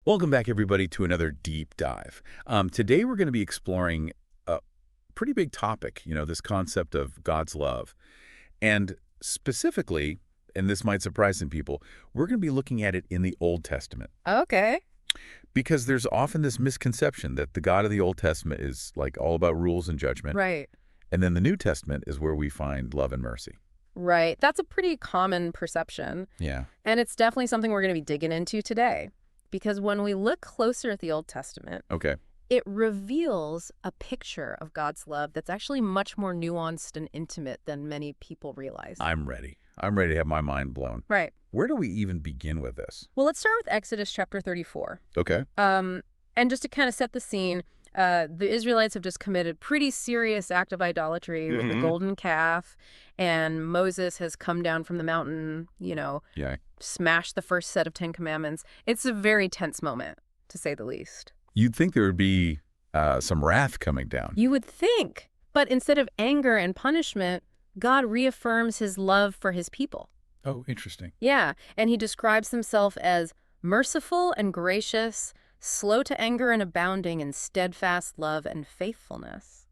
Welcome back, everybody, to another deep dive. Today, we're going to be exploring a pretty big topic, this concept of God's love. And specifically, and this might surprise some people, we're going to be looking at it in the Old Testament. Okay. Because there's often this misconception that the God of the Old Testament is like all about rules and judgment. Right. And then the New Testament is where we find love and mercy. Right. That's a pretty common perception. Yeah. And it's definitely something we're going to be digging into today. Because when we look closer at the Old Testament, Okay. it reveals a picture of God's love that's actually much more nuanced and intimate than many people realize. I'm ready. I'm ready to have my mind blown. Right. Where do we even begin with this? Well, let's start with Exodus chapter 34. Okay. And just to kind of set the scene, the Israelites have just committed pretty serious act of idolatry with the golden calf, and Moses has come down from the mountain, Yeah. smashed the first set of 10 Commandments. It's a very tense moment, to say the least. You'd think there would be some wrath coming down. You would think, but instead of anger and punishment, God reaffirms his love for his people. Oh, interesting. Yeah, and he describes himself as merciful and gracious, slow to anger and abounding in steadfast love and faithfulness.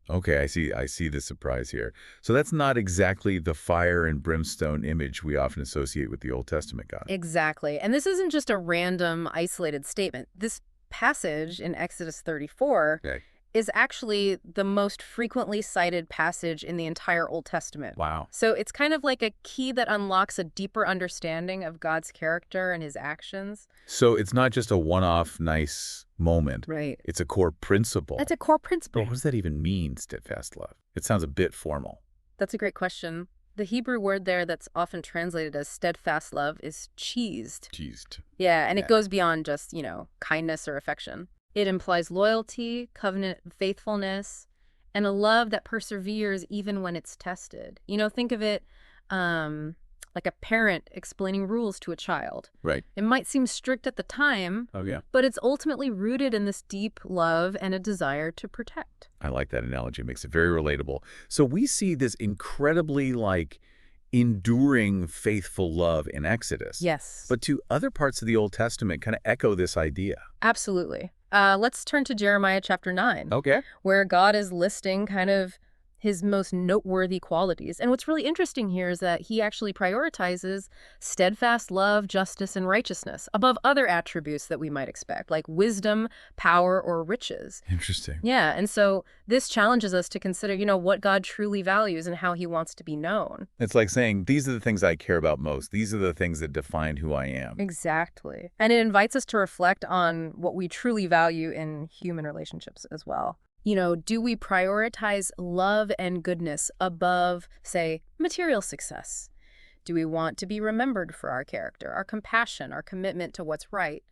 Okay, I see the surprise here. So that's not exactly the fire and brimstone image we often associate with the Old Testament God. Exactly. And this isn't just a random, isolated statement. This passage in Exodus 34 Okay. is actually the most frequently cited passage in the entire Old Testament. Wow. So it's kind of like a key that unlocks a deeper understanding of God's character and his actions. So it's not just a one-off nice moment. Right. It's a core principle. That's a core But principle. what does that even mean, steadfast love? It sounds a bit formal. That's a great question. The Hebrew word there that's often translated as steadfast love is cheesed. Jeez. Yeah, and Yeah. it goes beyond just, kindness or affection. It implies loyalty, covenant faithfulness, and a love that perseveres even when it's tested. Think of it like a parent explaining rules to a child. Right. It might seem strict at the time, Oh, yeah. but it's ultimately rooted in this deep love and a desire to protect. I like that analogy. It makes it very relatable. So we see this incredibly, enduring, faithful love in Exodus. Yes. But two other parts of the Old Testament kind of echo this idea. Absolutely. Let's turn to Jeremiah chapter 9. Okay. Where God is listing kind of his most noteworthy qualities. And what's really interesting here is that he actually prioritizes steadfast love, justice, and righteousness above other attributes that we might expect, like wisdom, power, or riches. Interesting. Yeah, and so this challenges us to consider, what God truly values and how he wants to be known. It's like saying, these are the things I care about most. These are the things that define who I am. Exactly. And it invites us to reflect on what we truly value in human relationships as well. Do we prioritize love and goodness above, say, material success? Do we want to be remembered for our character, our compassion, our commitment to what's right?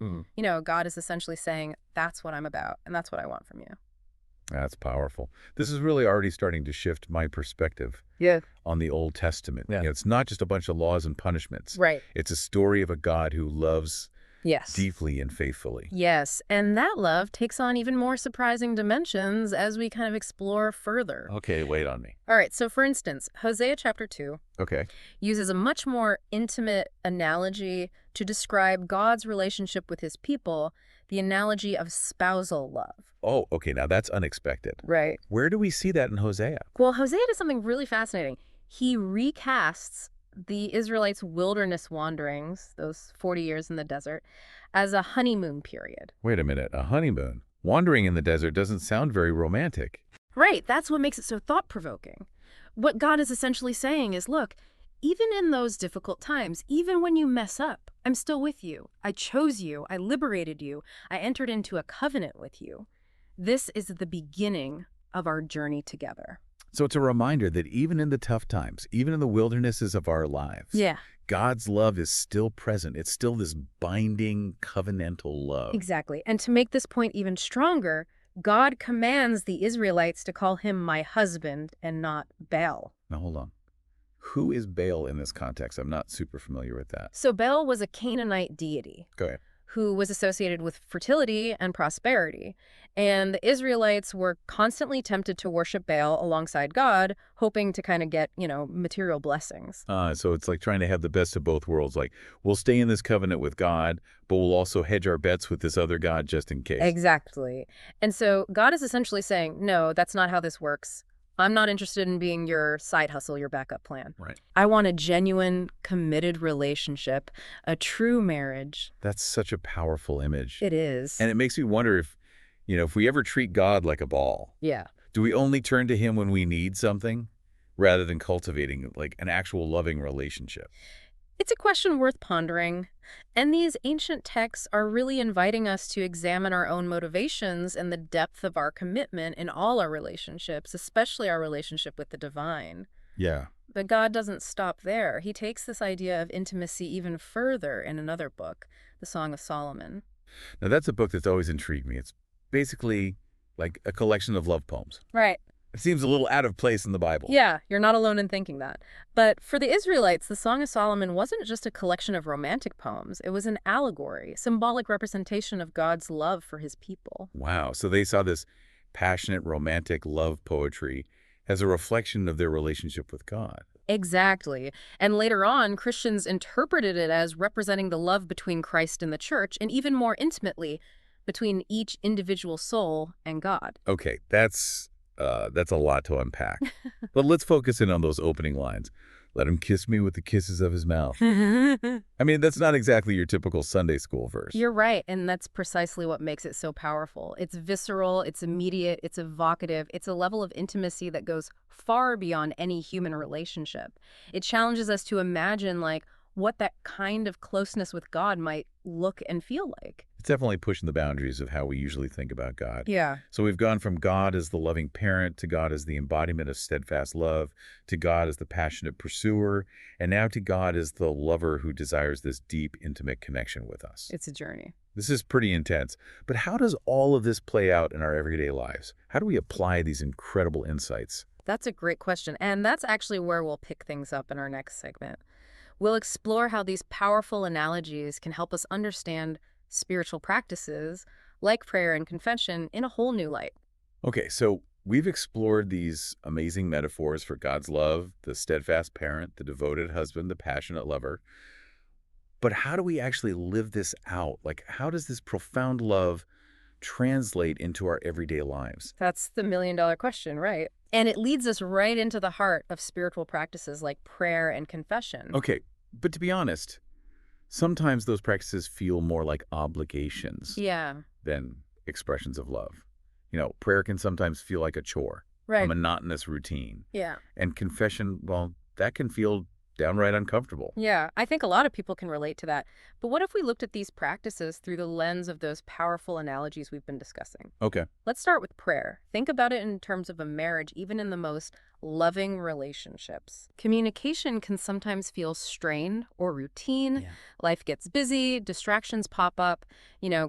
God is essentially saying, that's what I'm about, and that's what I want from you. That's powerful. This is really already starting to shift my perspective on the Old Testament. Yeah. It's not just a bunch of laws and punishments. Right. It's a story of a God who loves Yes. deeply and faithfully. Yes, and that love takes on even more surprising dimensions as we kind of explore further. Okay, wait on me. All right, so for instance, Hosea chapter 2 Okay. uses a much more intimate analogy to describe God's relationship with his people, the analogy of spousal love. Oh, okay, now that's unexpected. Right. Where do we see that in Hosea? Well, Hosea does something really fascinating. He recasts the Israelites' wilderness wanderings, those 40 years in the desert, as a honeymoon period. Wait a minute, a honeymoon. Wandering in the desert doesn't sound very romantic. Right, that's what makes it so thought-provoking. What God is essentially saying is, look, even in those difficult times, even when you mess up, I'm still with you. I chose you. I liberated you. I entered into a covenant with you. This is the beginning of our journey together. So it's a reminder that even in the tough times, even in the wildernesses of our lives, Yeah, God's love is still present. It's still this binding, covenantal love. exactly. And to make this point even stronger, God commands the Israelites to call him my husband and not Baal. Now, hold on. Who is Baal in this context? I'm not super familiar with that. So Baal was a Canaanite deity Go ahead. who was associated with fertility and prosperity. And the Israelites were constantly tempted to worship Baal alongside God, hoping to kind of get, material blessings. So it's like trying to have the best of both worlds. Like, we'll stay in this covenant with God, but we'll also hedge our bets with this other God just in case. Exactly. And so God is essentially saying, no, that's not how this works. I'm not interested in being your side hustle, your backup plan. Right. I want a genuine, committed relationship, a true marriage. That's such a powerful image. It is. And it makes me wonder if we ever treat God like a ball, Yeah. do we only turn to him when we need something rather than cultivating like an actual loving relationship? It's a question worth pondering. And these ancient texts are really inviting us to examine our own motivations and the depth of our commitment in all our relationships, especially our relationship with the divine. Yeah. But God doesn't stop there. He takes this idea of intimacy even further in another book, the Song of Solomon. Now, that's a book that's always intrigued me. It's basically like a collection of love poems. Right. It seems a little out of place in the Bible. Yeah, you're not alone in thinking that. But for the Israelites, the Song of Solomon wasn't just a collection of romantic poems. It was an allegory, symbolic representation of God's love for his people. Wow. So they saw this passionate, romantic love poetry as a reflection of their relationship with God. Exactly. And later on, Christians interpreted it as representing the love between Christ and the church, and even more intimately, between each individual soul and God. Okay, that's a lot to unpack. But let's focus in on those opening lines. Let him kiss me with the kisses of his mouth. I mean, that's not exactly your typical Sunday school verse. You're right, and that's precisely what makes it so powerful. It's visceral, it's immediate, it's evocative, it's a level of intimacy that goes far beyond any human relationship. It challenges us to imagine, what that kind of closeness with God might look and feel like. It's definitely pushing the boundaries of how we usually think about God. Yeah. So we've gone from God as the loving parent to God as the embodiment of steadfast love, to God as the passionate pursuer, and now to God as the lover who desires this deep, intimate connection with us. It's a journey. This is pretty intense. But how does all of this play out in our everyday lives? How do we apply these incredible insights? That's a great question, and that's actually where we'll pick things up in our next segment. We'll explore how these powerful analogies can help us understand spiritual practices like prayer and confession in a whole new light. Okay, so we've explored these amazing metaphors for God's love, the steadfast parent, the devoted husband, the passionate lover. But how do we actually live this out? Like, how does this profound love translate into our everyday lives? That's the million-dollar question, right? And it leads us right into the heart of spiritual practices like prayer and confession. Okay, but to be honest, sometimes those practices feel more like obligations Yeah, than expressions of love. Prayer can sometimes feel like a chore, a right. monotonous routine. Yeah. And confession, well, that can feel downright uncomfortable. Yeah, I think a lot of people can relate to that. But what if we looked at these practices through the lens of those powerful analogies we've been discussing? Okay. Let's start with prayer. Think about it in terms of a marriage, even in the most loving relationships. Communication can sometimes feel strained or routine. Yeah. Life gets busy, distractions pop up,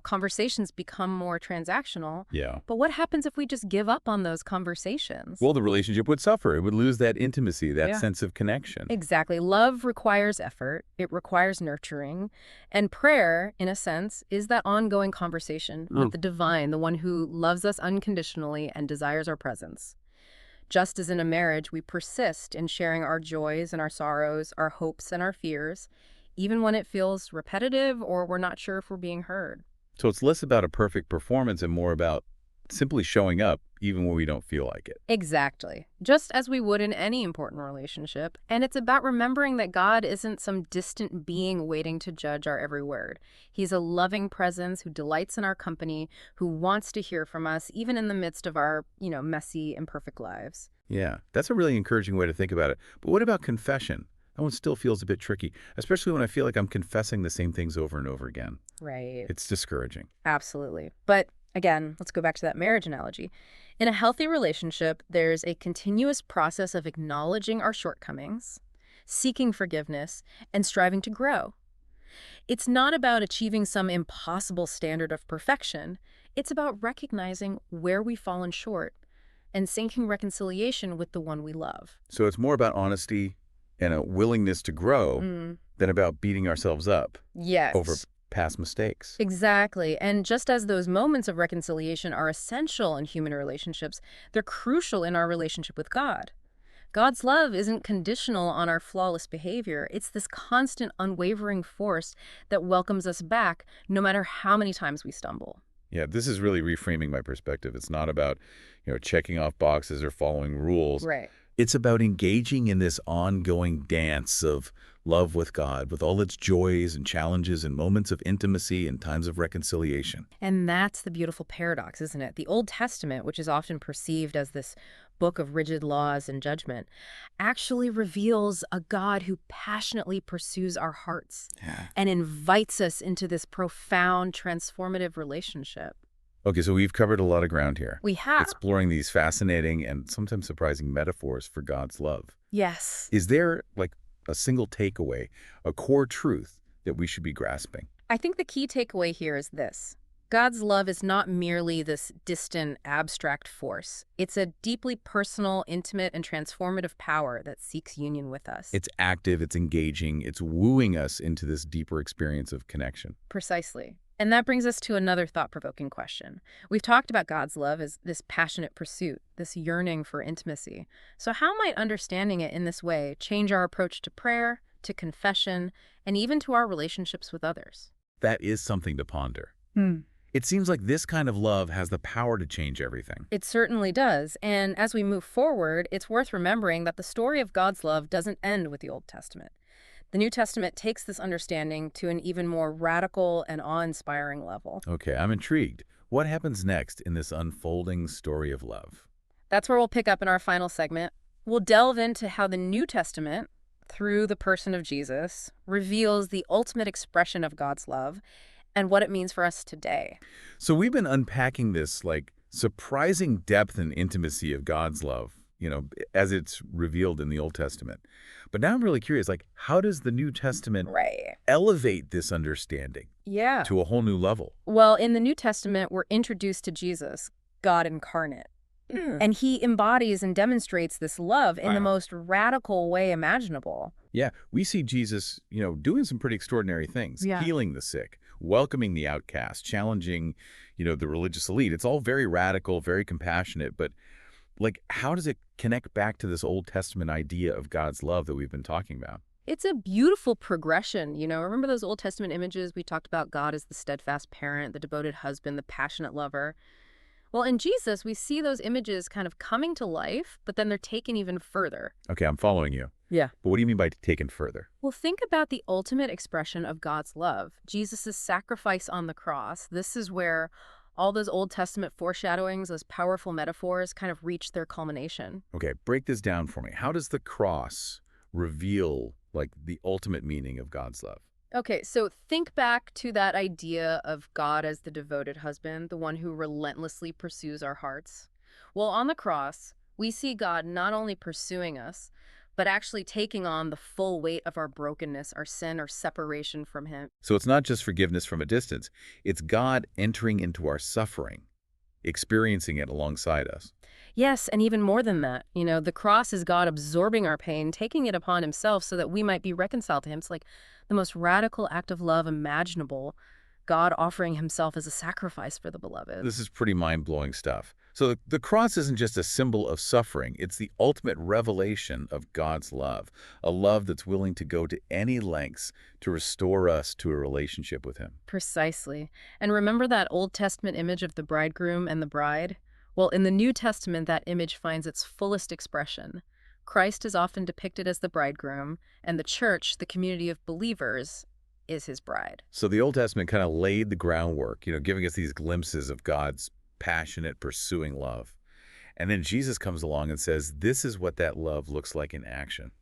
conversations become more transactional. Yeah. But what happens if we just give up on those conversations? Well, the relationship would suffer. It would lose that intimacy, that Yeah. sense of connection. Exactly. Love requires effort. It requires nurturing. And prayer, in a sense, is that ongoing conversation with the divine, the one who loves us unconditionally and desires our presence. Just as in a marriage, we persist in sharing our joys and our sorrows, our hopes and our fears, even when it feels repetitive or we're not sure if we're being heard. So it's less about a perfect performance and more about simply showing up even when we don't feel like it. Exactly. Just as we would in any important relationship. And it's about remembering that God isn't some distant being waiting to judge our every word. He's a loving presence who delights in our company, who wants to hear from us, even in the midst of our, messy, imperfect lives. Yeah, that's a really encouraging way to think about it. But what about confession? That one still feels a bit tricky, especially when I feel like I'm confessing the same things over and over again. Right. It's discouraging. Absolutely. But again, let's go back to that marriage analogy. In a healthy relationship, there's a continuous process of acknowledging our shortcomings, seeking forgiveness, and striving to grow. It's not about achieving some impossible standard of perfection. It's about recognizing where we've fallen short and seeking reconciliation with the one we love. So it's more about honesty and a willingness to grow than about beating ourselves up Yes. over past mistakes. Exactly. And just as those moments of reconciliation are essential in human relationships, they're crucial in our relationship with God. God's love isn't conditional on our flawless behavior. It's this constant, unwavering force that welcomes us back no matter how many times we stumble. Yeah, this is really reframing my perspective. It's not about, checking off boxes or following rules. Right. It's about engaging in this ongoing dance of love with God, with all its joys and challenges and moments of intimacy and times of reconciliation. And that's the beautiful paradox, isn't it? The Old Testament, which is often perceived as this book of rigid laws and judgment, actually reveals a God who passionately pursues our hearts Yeah. and invites us into this profound, transformative relationship. Okay, so we've covered a lot of ground here, We have. exploring these fascinating and sometimes surprising metaphors for God's love. Yes. Is there, like, a single takeaway, a core truth that we should be grasping? I think the key takeaway here is this. God's love is not merely this distant, abstract force. It's a deeply personal, intimate, and transformative power that seeks union with us. It's active, it's engaging, it's wooing us into this deeper experience of connection. Precisely. And that brings us to another thought-provoking question. We've talked about God's love as this passionate pursuit, this yearning for intimacy. So how might understanding it in this way change our approach to prayer, to confession, and even to our relationships with others? That is something to ponder. It seems like this kind of love has the power to change everything. It certainly does. And as we move forward, it's worth remembering that the story of God's love doesn't end with the Old Testament. The New Testament takes this understanding to an even more radical and awe-inspiring level. Okay, I'm intrigued. What happens next in this unfolding story of love? That's where we'll pick up in our final segment. We'll delve into how the New Testament, through the person of Jesus, reveals the ultimate expression of God's love and what it means for us today. So we've been unpacking this, like, surprising depth and intimacy of God's love, as it's revealed in the Old Testament. But now I'm really curious, like, how does the New Testament Right. elevate this understanding Yeah. to a whole new level? Well, in the New Testament, we're introduced to Jesus, God incarnate. And he embodies and demonstrates this love in the Wow. most radical way imaginable. Yeah, we see Jesus, doing some pretty extraordinary things, Yeah. healing the sick, welcoming the outcast, challenging, the religious elite. It's all very radical, very compassionate, but, like, how does it connect back to this Old Testament idea of God's love that we've been talking about? It's a beautiful progression. Remember those Old Testament images we talked about God as the steadfast parent, the devoted husband, the passionate lover? Well, in Jesus, we see those images kind of coming to life, but then they're taken even further. Okay, I'm following you. Yeah. But what do you mean by taken further? Well, think about the ultimate expression of God's love, Jesus' sacrifice on the cross. This is where all those Old Testament foreshadowings, those powerful metaphors, kind of reach their culmination. Okay, break this down for me. How does the cross reveal, like, the ultimate meaning of God's love? Okay, so think back to that idea of God as the devoted husband, the one who relentlessly pursues our hearts. Well, on the cross, we see God not only pursuing us, but actually taking on the full weight of our brokenness, our sin, our separation from him. So it's not just forgiveness from a distance. It's God entering into our suffering, experiencing it alongside us. Yes, and even more than that. The cross is God absorbing our pain, taking it upon himself so that we might be reconciled to him. It's like the most radical act of love imaginable, God offering himself as a sacrifice for the beloved. This is pretty mind-blowing stuff. So the cross isn't just a symbol of suffering. It's the ultimate revelation of God's love, a love that's willing to go to any lengths to restore us to a relationship with him. Precisely. And remember that Old Testament image of the bridegroom and the bride? Well, in the New Testament, that image finds its fullest expression. Christ is often depicted as the bridegroom, and the church, the community of believers, is his bride. So the Old Testament kind of laid the groundwork, giving us these glimpses of God's passionate, pursuing love. And then Jesus comes along and says, this is what that love looks like in action.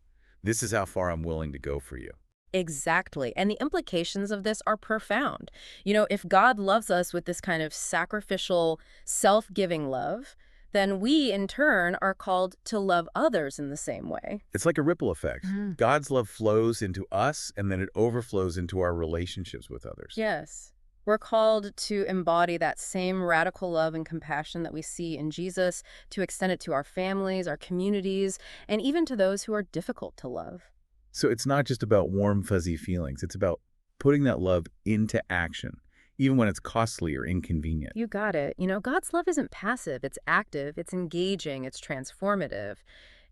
This is how far I'm willing to go for you. Exactly. And the implications of this are profound. If God loves us with this kind of sacrificial, self-giving love, then we, in turn, are called to love others in the same way. It's like a ripple effect. God's love flows into us, and then it overflows into our relationships with others. Yes. We're called to embody that same radical love and compassion that we see in Jesus, to extend it to our families, our communities, and even to those who are difficult to love. So it's not just about warm, fuzzy feelings. It's about putting that love into action, even when it's costly or inconvenient. You got it. God's love isn't passive, it's active, it's engaging, it's transformative.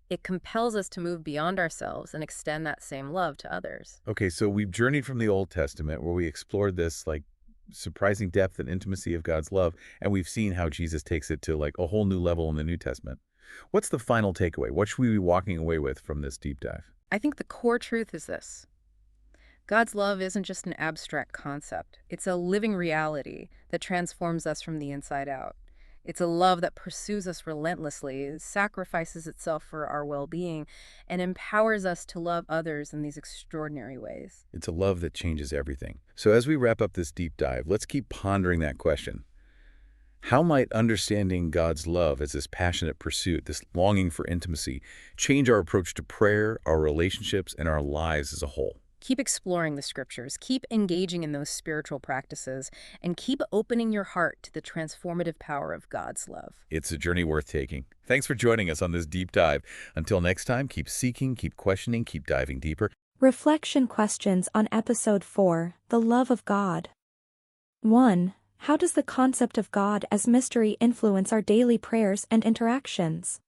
It compels us to move beyond ourselves and extend that same love to others. Okay, so we've journeyed from the Old Testament where we explored this surprising depth and intimacy of God's love, and we've seen how Jesus takes it to a whole new level in the New Testament. What's the final takeaway? What should we be walking away with from this deep dive? I think the core truth is this: God's love isn't just an abstract concept. It's a living reality that transforms us from the inside out. It's a love that pursues us relentlessly, sacrifices itself for our well-being, and empowers us to love others in these extraordinary ways. It's a love that changes everything. So as we wrap up this deep dive, let's keep pondering that question. How might understanding God's love as this passionate pursuit, this longing for intimacy, change our approach to prayer, our relationships, and our lives as a whole? Keep exploring the scriptures, keep engaging in those spiritual practices, and keep opening your heart to the transformative power of God's love. It's a journey worth taking. Thanks for joining us on this deep dive. Until next time, keep seeking, keep questioning, keep diving deeper. Reflection questions on Episode 4, The Love of God. 1. How does the concept of God as mystery influence our daily prayers and interactions?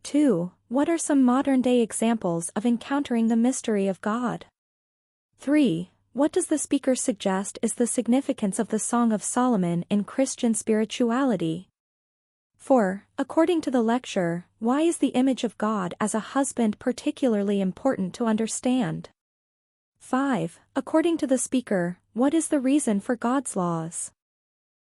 2. What are some modern-day examples of encountering the mystery of God? 3. What does the speaker suggest is the significance of the Song of Solomon in Christian spirituality? 4. According to the lecture, why is the image of God as a husband particularly important to understand? 5. According to the speaker, what is the reason for God's laws?